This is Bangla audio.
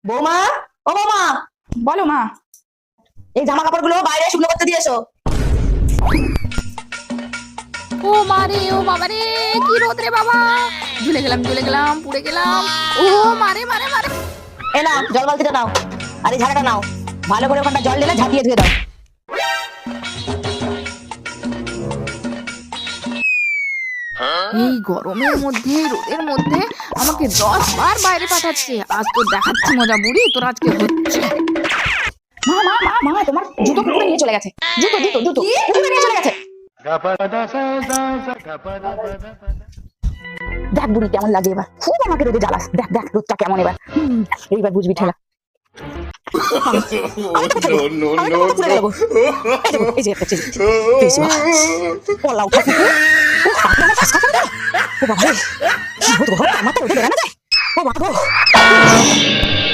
বৌমা, ও বৌমা, বলো মা। এই জামা কাপড়গুলো বাইরে শুকনো করতে দিয়ে এসো। ও মারে, ও বাবা রে, কি রোদ রে বাবা! ঝুলে গেলাম, পুড়ে গেলাম। ও মারে মারে মারে! এ নাও জল বালতিটা নাও, আর এই ঝাড়াটা নাও, ভালো করে ওখানটা জল ঢেলে ঝাঁটিয়ে ধুয়ে দাও। এই গরমের মধ্যে, রোদের মধ্যে আমাকে 10 বার বাইরে পাঠাচ্ছে। আজ তো দেখাচ্ছি মজা বুড়ি, তোর আজকে হচ্ছে। মা মা মা মা, তোমার জুতো পুকুরে নিয়ে চলে গেছে। জুতো জুতো জুতো পুকুরে নিয়ে চলে গেছে। দেখ বুড়ি কেমন লাগে এবার, খুব আমাকে রোদে জ্বালাস। দেখ দেখ রোদটা কেমন এবার। এইবার বুঝবি ঠেলা। এই যে একটা পলাও খাবি। ও বাবা রে, কি রোদ গো, আমার তো রোদে বেড়ানো যায়। ও বাবা গো।